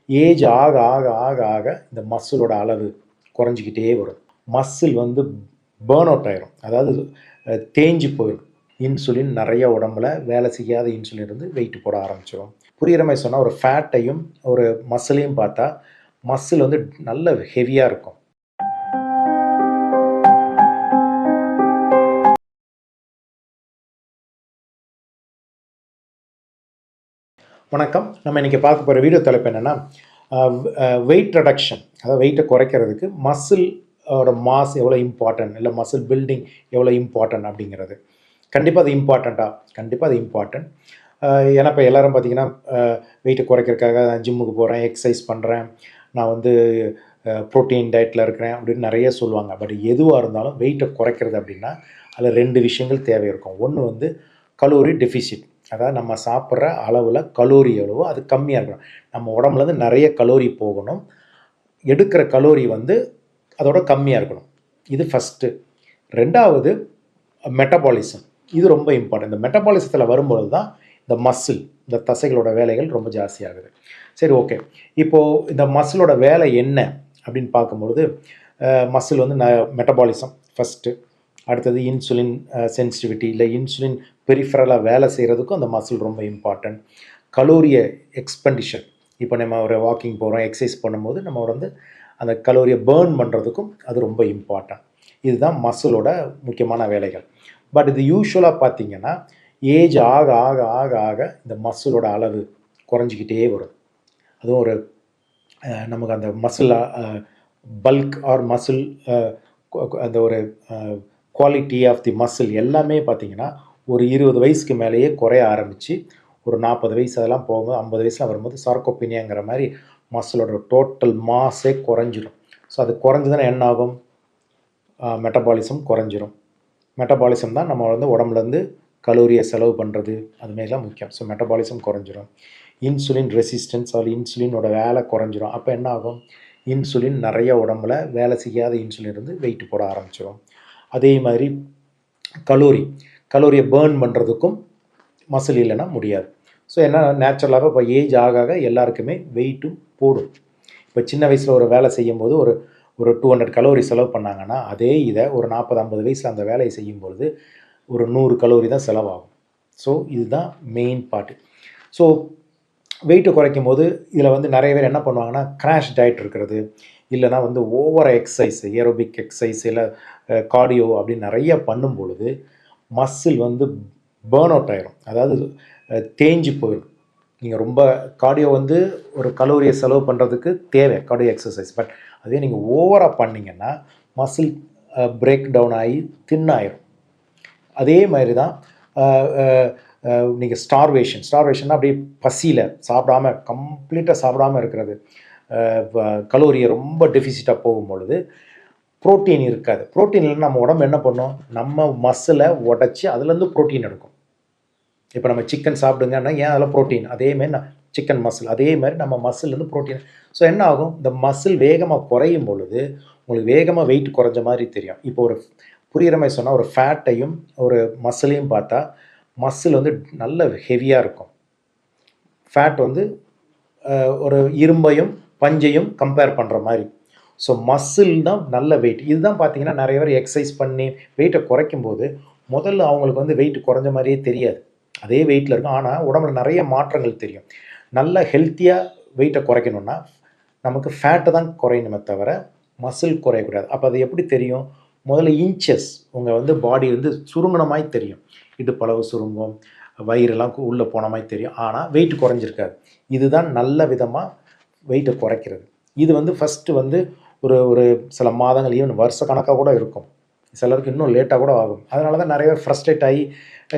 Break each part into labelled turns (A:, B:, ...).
A: Age ஆக ஆக ஆக ஆக இந்த மசிலோட அளவு குறைஞ்சிக்கிட்டே வரும். மசில் வந்து பேர்ன் அவுட் ஆயிரும், அதாவது தேஞ்சு போயிடும். இன்சுலின் நிறைய உடம்புல வேலை செய்யாத இன்சுலின் இருந்து வெயிட் போட ஆரம்பிச்சிடும். புரிகிற மாதிரி சொன்னால் ஒரு ஃபேட்டையும் ஒரு மசிலையும் பார்த்தா மசில் வந்து நல்ல ஹெவியாக இருக்கும். வணக்கம். நம்ம இன்றைக்கி பார்க்க போகிற வீடியோ தலைப்பு என்னென்னா வெயிட் ரிடக்ஷன், அதாவது வெயிட்டை குறைக்கிறதுக்கு மசிலோட மாஸ் எவ்வளோ இம்பார்ட்டன்ட், இல்லை மசில் பில்டிங் எவ்வளோ இம்பார்ட்டன்ட் அப்படிங்கிறது. கண்டிப்பாக அது இம்பார்ட்டண்ட்டா? கண்டிப்பாக அது இம்பார்ட்டன்ட். ஏன்னா இப்போ எல்லோரும் பார்த்திங்கன்னா வெயிட்டை குறைக்கிறதுக்காக நான் ஜிம்முக்கு போகிறேன், எக்ஸசைஸ் பண்ணுறேன், நான் வந்து ப்ரோட்டீன் டயட்டில் இருக்கிறேன் அப்படின்னு நிறைய சொல்லுவாங்க. பட் எதுவாக இருந்தாலும் வெயிட்டை குறைக்கிறது அப்படின்னா அதில் 2 விஷயங்கள் தேவை இருக்கும். ஒன்று வந்து கலோரி டெஃபிசிட், அதாவது நம்ம சாப்பிட்ற அளவில் கலோரி எவ்வளவோ அது கம்மியாக இருக்கணும். நம்ம உடம்புலேருந்து நிறைய கலோரி போகணும், எடுக்கிற கலோரி வந்து அதோட கம்மியாக இருக்கணும். இது ஃபஸ்ட்டு. 2வது மெட்டபாலிசம். இது ரொம்ப இம்பார்ட்டன்ட். இந்த மெட்டபாலிசத்தில் வரும்பொழுது தான் இந்த மசில், இந்த தசைகளோட வேலைகள் ரொம்ப ஜாஸ்தியாகுது. சரி, ஓகே. இப்போது இந்த மசிலோட வேலை என்ன அப்படின்னு பார்க்கும்பொழுது மசில் வந்து மெட்டபாலிசம் ஃபஸ்ட்டு, அடுத்தது இன்சுலின் சென்சிட்டிவிட்டி, இல்லை இன்சுலின் பெரிஃபரலாக வேலை செய்கிறதுக்கும் அந்த மசில் ரொம்ப இம்பார்ட்டன்ட். கலோரியை எக்ஸ்பெண்டிஷன், இப்போ நம்ம ஒரு வாக்கிங் போகிறோம், எக்ஸசைஸ் பண்ணும்போது நம்ம வந்து அந்த கலோரியை பேர்ன் பண்ணுறதுக்கும் அது ரொம்ப இம்பார்ட்டன்ட். இதுதான் மசிலோட முக்கியமான வேலைகள். பட் இது யூஸ்வலாக பார்த்திங்கன்னா ஏஜ் ஆக ஆக ஆக ஆக இந்த மசிலோட அளவு குறைஞ்சிக்கிட்டே வரும். அதுவும் ஒரு நமக்கு அந்த மசில் பல்க் ஆர் மசில் அந்த ஒரு குவாலிட்டி ஆஃப் தி மசில் எல்லாமே பார்த்திங்கன்னா ஒரு 20 வயசுக்கு மேலேயே குறைய ஆரம்பித்து ஒரு 40 வயசு அதெல்லாம் போகும்போது 50 வயசுலாம் வரும்போது சார்கோபீனியாங்கிற மாதிரி மசிலோட டோட்டல் மாஸே குறைஞ்சிரும். ஸோ அது குறைஞ்சதுன்னா என்ன ஆகும்? மெட்டபாலிசம் குறைஞ்சிரும். மெட்டபாலிசம் தான் நம்ம வந்து உடம்புலேருந்து கலோரியை செலவு பண்ணுறது, அதுமாரிலாம் முக்கியம். ஸோ மெட்டபாலிசம் குறைஞ்சிரும். இன்சுலின் ரெசிஸ்டன்ஸ், அதில் இன்சுலினோட வேலை குறைஞ்சிரும். அப்போ என்ன ஆகும்? இன்சுலின் நிறைய உடம்புல வேலை செய்யாத இன்சுலின் இருந்து வெயிட் போட ஆரம்பிச்சிடும். அதே மாதிரி கலோரியை பேர்ன் பண்ணுறதுக்கும் மசில் இல்லைன்னா முடியாது. ஸோ என்ன, நேச்சுரலாக இப்போ ஏஜ் ஆக ஆக எல்லாருக்குமே வெயிட்டும் போடும். இப்போ சின்ன வயசில் ஒரு வேலை செய்யும்போது ஒரு 200 கலோரி செலவு பண்ணாங்கன்னா அதே இதை ஒரு 40-50 வயசில் அந்த வேலையை செய்யும்பொழுது ஒரு 100 கலோரி தான் செலவாகும். ஸோ இதுதான் மெயின் பார்ட்டு. ஸோ வெயிட்டை குறைக்கும் போது இதில் வந்து நிறைய பேர் என்ன பண்ணுவாங்கன்னா கிராஷ் டயட் இருக்கிறது, இல்லைனா வந்து ஓவர் எக்ஸசைஸ், ஏரோபிக் எக்ஸசைஸ், இல்லை கார்டியோ அப்படின்னு நிறைய பண்ணும் பொழுது மசில் வந்து பேர்ன் அவுட் ஆயிரும், அதாவது தேஞ்சு போயிடும். நீங்கள் ரொம்ப கார்டியோ வந்து ஒரு கலோரியை செலவு பண்ணுறதுக்கு தேவை கார்டியோ எக்ஸசைஸ். பட் அதே நீங்கள் ஓவராக பண்ணிங்கன்னா மசில் பிரேக் டவுன் ஆகி தின்னாயிரும். அதே மாதிரி தான் நீங்கள் ஸ்டார்வேஷன் அப்படியே பசியில் சாப்பிடாம, கம்ப்ளீட்டாக சாப்பிடாமல் இருக்கிறது, கலோரியை ரொம்ப டெஃபிசிட்டாக போகும்பொழுது ப்ரோட்டீன் இருக்காது. ப்ரோட்டீன் இல்லைன்னா நம்ம உடம்பு என்ன பண்ணும்? நம்ம மசிலை உடச்சி அதுலேருந்து ப்ரோட்டீன் எடுக்கும். இப்போ நம்ம சிக்கன் சாப்பிடுங்கன்னா ஏன் அதில் ப்ரோட்டீன், அதேமாதிரி நான் சிக்கன் மசில், அதே மாதிரி நம்ம மசில்லேருந்து ப்ரோட்டீன். ஸோ என்ன ஆகும்? இந்த மசில் வேகமாக குறையும் பொழுது உங்களுக்கு வேகமாக வெயிட் குறைஞ்ச மாதிரி தெரியும். இப்போ ஒரு புரிகிற மாதிரி சொன்னால் ஒரு ஃபேட்டையும் ஒரு மசிலையும் பார்த்தா மசில் வந்து நல்ல ஹெவியாக இருக்கும். ஃபேட் வந்து ஒரு இரும்பையும் பஞ்சையும் கம்பேர் பண்ணுற மாதிரி. ஸோ மசில் தான் நல்ல வெயிட். இதுதான் பார்த்தீங்கன்னா நிறைய பேர் எக்ஸசைஸ் பண்ணி வெயிட்டை குறைக்கும் போது முதல்ல அவங்களுக்கு வந்து வெயிட் குறைஞ்ச மாதிரியே தெரியாது, அதே வெயிட்டில் இருக்கும். ஆனால் உடம்புல நிறைய மாற்றங்கள் தெரியும். நல்ல ஹெல்த்தியாக வெயிட்டை குறைக்கணுன்னா நமக்கு ஃபேட்டை தான் குறையணுமே தவிர மசில் குறையக்கூடாது. அப்போ அது எப்படி தெரியும்? முதல்ல இன்ச்சஸ் உங்கள் வந்து பாடி வந்து சுருங்கின மாதிரி தெரியும். இடுப்பளவு சுருங்கும், வயிறெல்லாம் உள்ளே போன மாதிரி தெரியும். ஆனால் வெயிட் குறைஞ்சிருக்காது. இதுதான் நல்ல விதமாக வெயிட்டை குறைக்கிறது. இது வந்து ஃபஸ்ட்டு வந்து ஒரு சில மாதங்கள், ஈவன் வருஷ கணக்காக கூட இருக்கும். சிலருக்கு இன்னும் லேட்டாக கூட ஆகும். அதனால தான் நிறைய பேர் ஃப்ரஸ்ட்ரேட் ஆகி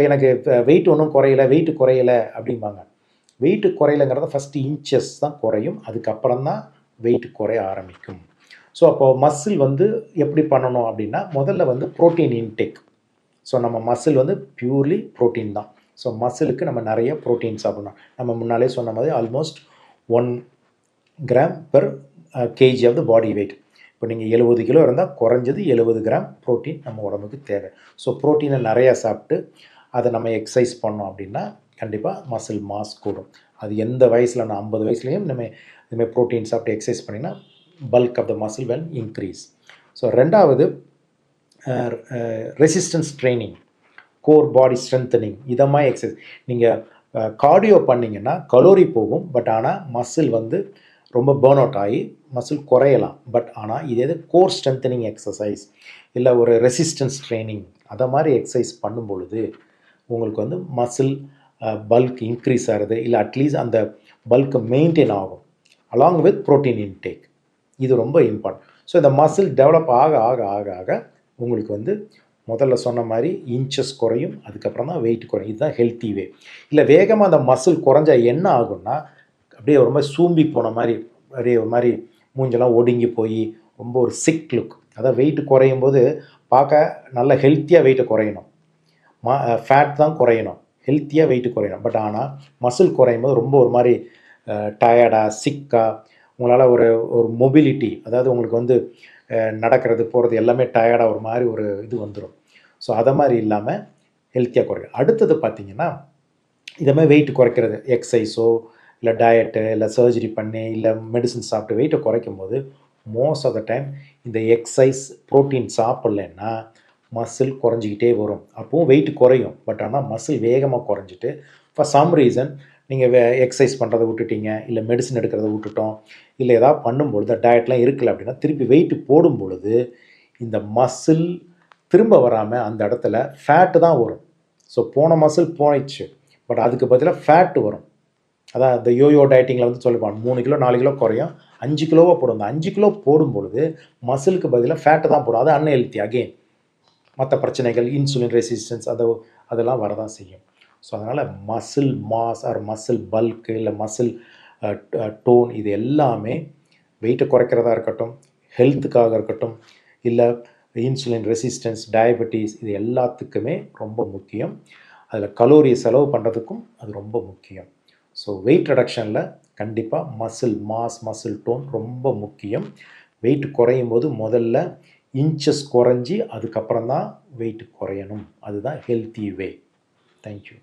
A: எனக்கு வெயிட் ஒன்றும் குறையலை, வெயிட்டு குறையலை அப்படிம்பாங்க. வெயிட்டு குறையலைங்கிறத ஃபஸ்ட்டு இன்ச்சஸ் தான் குறையும், அதுக்கப்புறம் தான் வெயிட் குறைய ஆரம்பிக்கும். ஸோ அப்போது மசில் வந்து எப்படி பண்ணணும் அப்படின்னா முதல்ல வந்து ப்ரோட்டீன் இன்டேக். ஸோ நம்ம மசில் வந்து பியூர்லி ப்ரோட்டீன் தான். ஸோ மசிலுக்கு நம்ம நிறைய ப்ரோட்டீன் சாப்பிடணும். நம்ம முன்னாலே சொன்ன மாதிரி almost 1 gram per KG of the body weight. இப்போ நீங்கள் 70 கிலோ இருந்தால் குறைஞ்சது 70 கிராம் ப்ரோட்டீன் நம்ம உடம்புக்கு தேவை. ஸோ ப்ரோட்டீனை நிறையா சாப்பிட்டு அதை நம்ம எக்ஸசைஸ் பண்ணோம் அப்படின்னா கண்டிப்பாக மசில் மாஸ் கூடும். அது எந்த வயசில், நான் 50 வயசுலேயும் நம்ம இதுமாதிரி ப்ரோட்டீன் சாப்பிட்டு எக்ஸசைஸ் பண்ணிங்கன்னா bulk of the muscle will increase. So ரெண்டாவது resistance training, core body strengthening, இதை மாதிரி எக்ஸசைஸ். நீங்கள் கார்டியோ பண்ணிங்கன்னா கலோரி போகும், பட் ஆனால் மசில் வந்து ரொம்ப பேர்ன் அவுட் ஆகி மசில் குறையலாம். பட் ஆனால் இது கோர் ஸ்ட்ரென்தனிங் எக்ஸசைஸ் இல்லை ஒரு ரெசிஸ்டன்ஸ் ட்ரைனிங் அதை மாதிரி எக்ஸசைஸ் பண்ணும் பொழுது உங்களுக்கு வந்து மசில் பல்க் இன்க்ரீஸ் ஆகிறது, இல்லை அட்லீஸ்ட் அந்த பல்க்கு மெயின்டைன் ஆகும் அலாங் வித் ப்ரோட்டீன் இன்டேக். இது ரொம்ப இம்பார்ட்டன்ட். ஸோ இந்த மசில் டெவலப் ஆக ஆக ஆக ஆக உங்களுக்கு வந்து முதல்ல சொன்ன மாதிரி இன்ச்சஸ் குறையும், அதுக்கப்புறம் தான் வெயிட் குறையும். இதுதான் ஹெல்த்தி வே. இல்லை வேகமாக அந்த மசில் குறைஞ்சா என்ன ஆகும்னா அப்படியே ஒரு மாதிரி சூம்பி போன மாதிரி, அப்படியே ஒரு மாதிரி மூஞ்செல்லாம் ஒடுங்கி போய் ரொம்ப ஒரு சிக் லுக். அதாவது வெயிட் குறையும் போது பார்க்க நல்ல ஹெல்த்தியாக வெயிட்டை குறையணும், ஃபேட் தான் குறையணும், ஹெல்த்தியாக வெயிட்டு குறையணும். பட் ஆனால் மசில் குறையும் போது ரொம்ப ஒரு மாதிரி டயர்டாக சிக்காக உங்களால் ஒரு மொபிலிட்டி, அதாவது உங்களுக்கு வந்து நடக்கிறது போகிறது எல்லாமே டயர்டாக ஒரு மாதிரி ஒரு இது வந்துடும். ஸோ அதை மாதிரி இல்லாமல் ஹெல்த்தியாக குறையும். அடுத்தது பார்த்திங்கன்னா இதை மாதிரி வெயிட் குறைக்கிறது, எக்ஸசைஸோ இல்லை டயட்டு இல்லை சர்ஜரி பண்ணி இல்லை மெடிசன் சாப்பிட்டு வெயிட்டை குறைக்கும் போது மோஸ்ட் ஆஃப் த டைம் இந்த எக்ஸசைஸ் ப்ரோட்டீன் சாப்பிட்லன்னா மசில் குறைஞ்சிக்கிட்டே வரும். அப்போவும் வெயிட் குறையும், பட் ஆனால் மசில் வேகமாக குறைஞ்சிட்டு ஃபார் சம் ரீசன் நீங்கள் எக்ஸசைஸ் பண்ணுறதை விட்டுட்டீங்க, இல்லை மெடிசன் எடுக்கிறத விட்டுட்டோம், இல்லை ஏதாவது பண்ணும்பொழுது டயட்லாம் இருக்கல அப்படின்னா திருப்பி வெயிட்டு போடும் பொழுது இந்த மசில் திரும்ப வராமல் அந்த இடத்துல ஃபேட்டு தான் வரும். ஸோ போன மசில் போயிடுச்சு, பட் அதுக்கு பதிலாக ஃபேட்டு வரும். அதான் இந்த யோயோ டயட்டிங்கில் வந்து சொல்லிப்பாங்க 3 கிலோ 4 கிலோ குறையும், 5 கிலோவாக போடும். அந்த 5 கிலோ போடும் பொழுது மசிலுக்கு பதிலாக ஃபேட்டு தான் போடும். அது அன்ஹெல்த்தி அகெயின். மற்ற பிரச்சனைகள் இன்சுலின் ரெசிஸ்டன்ஸ் அதெல்லாம் வரதான் செய்யும். ஸோ அதனால் muscle mass R muscle bulk இல்லை மசில் டோன் இது எல்லாமே வெயிட்டை குறைக்கிறதா இருக்கட்டும், ஹெல்த்துக்காக இருக்கட்டும், இல்லை இன்சுலின் ரெசிஸ்டன்ஸ், டயபெட்டிஸ், இது எல்லாத்துக்குமே ரொம்ப முக்கியம். அதில் கலோரியை செலவு பண்ணுறதுக்கும் அது ரொம்ப முக்கியம். ஸோ வெயிட் ரிடக்ஷனில் கண்டிப்பாக மசில் மாஸ், மசில் டோன் ரொம்ப முக்கியம். வெயிட் குறையும் போது முதல்ல இன்ச்சஸ் குறைஞ்சி அதுக்கப்புறம் தான் வெயிட் குறையணும். அதுதான் ஹெல்த்தி வே. தேங்க்யூ.